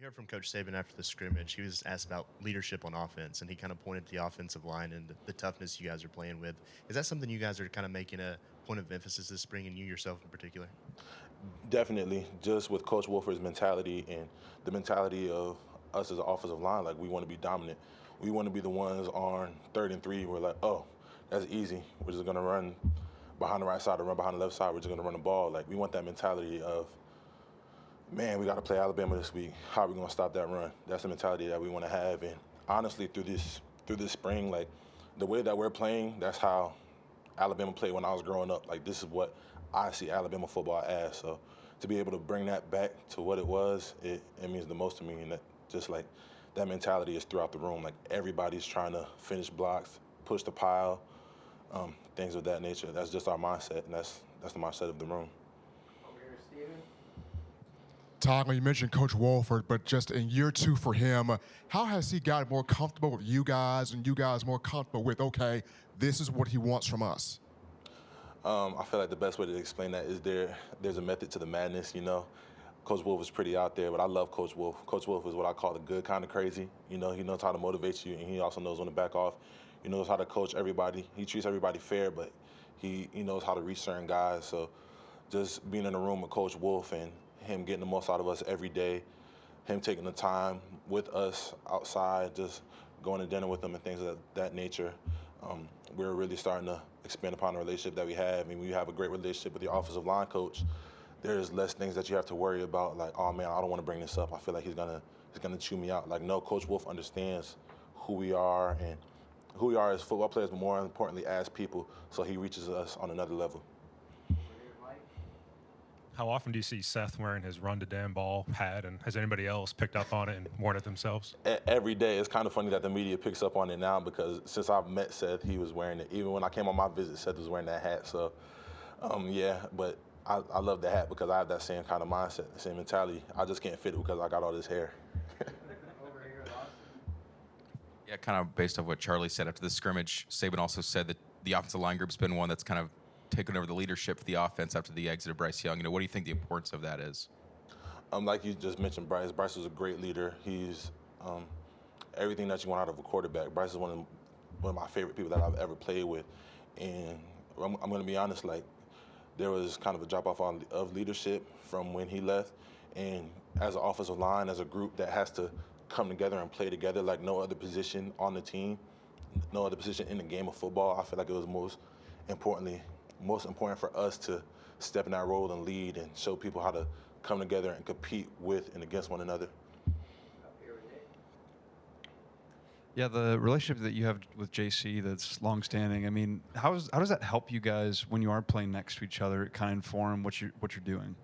heard from Coach Saban after the scrimmage. He was asked about leadership on offense, and he kind of pointed to the offensive line and the toughness you guys are playing with. Is that something you guys are kind of making a point of emphasis this spring, and you yourself in particular? Definitely, just with Coach Wolford's mentality and the mentality of us as an offensive line, like we want to be dominant. We want to be the ones on 3rd and 3. We're like, oh, that's easy. We're just gonna run behind the right side or run behind the left side. We're just gonna run the ball. Like we want that mentality of, man, we got to play Alabama this week. How are we gonna stop that run? That's the mentality that we want to have. And honestly, through this spring, like the way that we're playing, that's how Alabama played when I was growing up. Like this is what I see Alabama football as. So to be able to bring that back to what it was, it means the most to me. And that just like that mentality is throughout the room. Like everybody's trying to finish blocks, push the pile, things of that nature. That's just our mindset, and that's the mindset of the room. Over here, Steven. Tyler, you mentioned Coach Wolford, but just in year 2 for him, how has he gotten more comfortable with you guys and you guys more comfortable with, okay, this is what he wants from us? I feel like the best way to explain that is there's a method to the madness, you know. Coach Wolf is pretty out there, but I love Coach Wolf. Coach Wolf is what I call the good kind of crazy. You know, he knows how to motivate you, and he also knows when to back off. He knows how to coach everybody. He treats everybody fair, but he knows how to reach certain guys. So just being in a room with Coach Wolf and him getting the most out of us every day, him taking the time with us outside, just going to dinner with him and things of that nature, we're really starting to expand upon the relationship that we have. I mean, we have a great relationship with the offensive line coach. There's less things that you have to worry about, like, oh man, I don't want to bring this up. I feel like he's gonna chew me out. Like, no, Coach Wolf understands who we are and who we are as football players, but more importantly as people. So he reaches us on another level. Over here, Mike. How often do you see Seth wearing his run to damn ball hat, and has anybody else picked up on it and worn it themselves? Every day. It's kind of funny that the media picks up on it now because since I've met Seth, he was wearing it. Even when I came on my visit, Seth was wearing that hat. So, yeah, but I love the hat because I have that same kind of mindset, the same mentality. I just can't fit it because I got all this hair. Over here, Austin. Yeah, kind of based off what Charlie said after the scrimmage, Saban also said that the offensive line group's been one that's kind of taken over the leadership for the offense after the exit of Bryce Young. You know, what do you think the importance of that is? Like you just mentioned, Bryce. Bryce is a great leader. He's everything that you want out of a quarterback. Bryce is one of my favorite people that I've ever played with. And I'm going to be honest, like, there was kind of a drop-off of leadership from when he left. And as an offensive line, as a group that has to come together and play together like no other position on the team, no other position in the game of football, I feel like it was most important for us to step in that role and lead and show people how to come together and compete with and against one another. Up here with Nick. Yeah, the relationship that you have with JC that's longstanding. I mean, how does that help you guys when you are playing next to each other? Kind of inform what you're doing.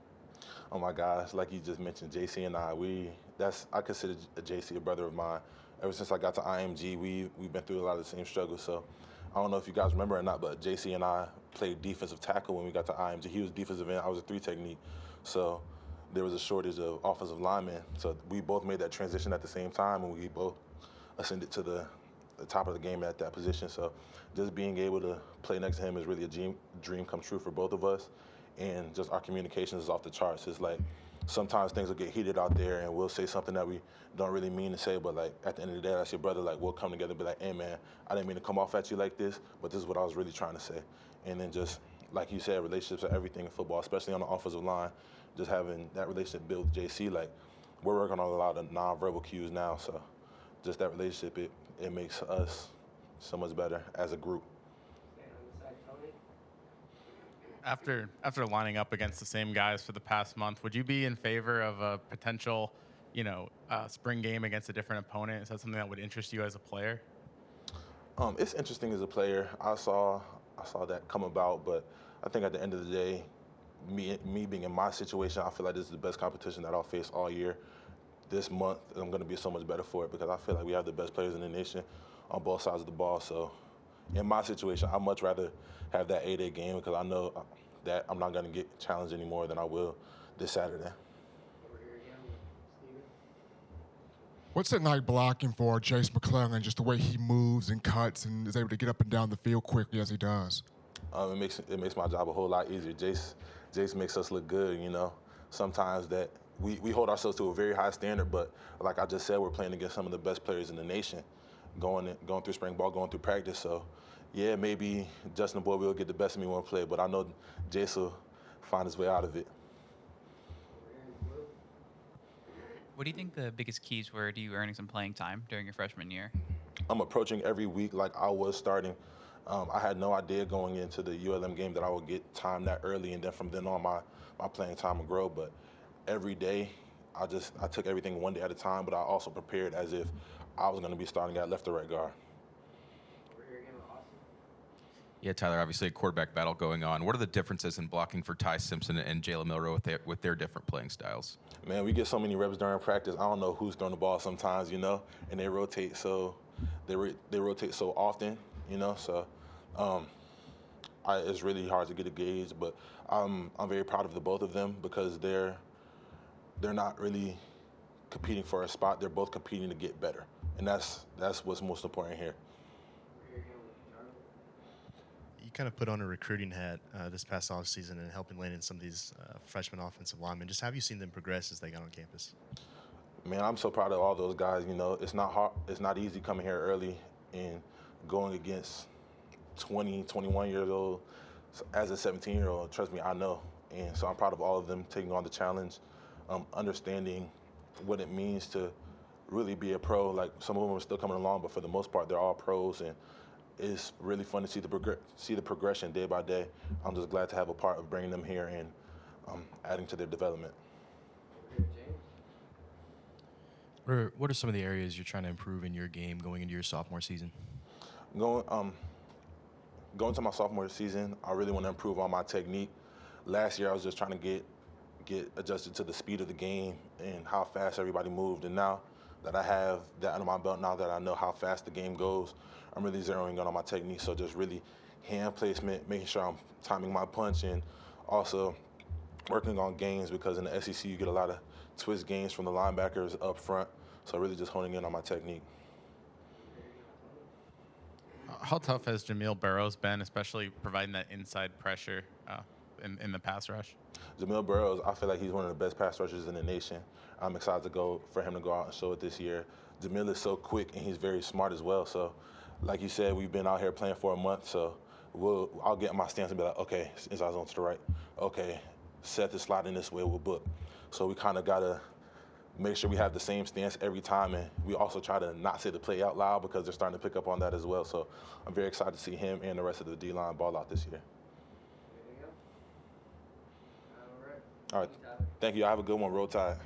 Oh my gosh, like you just mentioned, JC and I consider JC a brother of mine. Ever since I got to IMG, we've been through a lot of the same struggles. So I don't know if you guys remember or not, but JC and I played defensive tackle when we got to IMG. He was defensive end, I was a 3 technique. So there was a shortage of offensive linemen. So we both made that transition at the same time, and we both ascended to the top of the game at that position. So just being able to play next to him is really a dream come true for both of us. And just our communication is off the charts. It's like sometimes things will get heated out there and we'll say something that we don't really mean to say, but like at the end of the day, that's your brother. Like we'll come together and be like, hey man, I didn't mean to come off at you like this, but this is what I was really trying to say. And then just, like you said, relationships are everything in football, especially on the offensive line. Just having that relationship built with JC, like we're working on a lot of nonverbal cues now. So just that relationship, it makes us so much better as a group. Stand on the side, Tony. After lining up against the same guys for the past month, would you be in favor of a potential, spring game against a different opponent? Is that something that would interest you as a player? It's interesting as a player. I saw that come about, but I think at the end of the day, me being in my situation, I feel like this is the best competition that I'll face all year. This month, I'm going to be so much better for it because I feel like we have the best players in the nation on both sides of the ball. So in my situation, I'd much rather have that 8-8 game because I know that I'm not going to get challenged any more than I will this Saturday. Over here again, Steven. What's it like blocking for Jace McClellan, just the way he moves and cuts and is able to get up and down the field quickly as he does? It makes my job a whole lot easier. Jace makes us look good, you know. Sometimes that we hold ourselves to a very high standard. But like I just said, we're playing against some of the best players in the nation, going through spring ball, going through practice. So yeah, maybe Justin Boy will get the best of me one play, but I know Jace will find his way out of it. Over here in blue. What do you think the biggest keys were to you earning some playing time during your freshman year? I'm approaching every week like I was starting. I had no idea going into the ULM game that I would get time that early, and then from then on, my playing time would grow. But every day, I took everything one day at a time. But I also prepared as if I was going to be starting at left or right guard. Over here again with Austin. Yeah, Tyler, obviously a quarterback battle going on. What are the differences in blocking for Ty Simpson and Jalen Milrow with their different playing styles? Man, we get so many reps during practice. I don't know who's throwing the ball sometimes, and they rotate they rotate so often, So it's really hard to get a gauge, but I'm very proud of the both of them because they're not really competing for a spot. They're both competing to get better, and that's what's most important here. Over here again with Charlie. You kind of put on a recruiting hat this past offseason and helping land in some of these freshman offensive linemen. Just have you seen them progress as they got on campus? Man, I'm so proud of all those guys. It's not hard. It's not easy coming here early and going against 20, 21 years old as a 17-year-old. Trust me, I know. And so I'm proud of all of them taking on the challenge, understanding what it means to really be a pro. Like some of them are still coming along, but for the most part, they're all pros, and it's really fun to see the progression day by day. I'm just glad to have a part of bringing them here and adding to their development. Over here James. What are some of the areas you're trying to improve in your game going into your sophomore season? Going to my sophomore season, I really want to improve on my technique. Last year, I was just trying to get adjusted to the speed of the game and how fast everybody moved. And now that I have that under my belt, now that I know how fast the game goes, I'm really zeroing in on my technique. So just really hand placement, making sure I'm timing my punch, and also working on games because in the SEC you get a lot of twist games from the linebackers up front. So really just honing in on my technique. How tough has Jamil Burrows been, especially providing that inside pressure in the pass rush? Jamil Burrows, I feel like he's one of the best pass rushers in the nation. I'm excited for him to go out and show it this year. Jamil is so quick and he's very smart as well. So, like you said, we've been out here playing for a month. So I'll get in my stance and be like, okay, inside zone to the right. Okay, Seth is sliding this way, we'll book. So we kind of gotta make sure we have the same stance every time, and we also try to not say the play out loud because they're starting to pick up on that as well. So I'm very excited to see him and the rest of the D-line ball out this year. Anything else? All right. All right. Thank you, Tyler. Thank you. I have a good one. Roll Tide.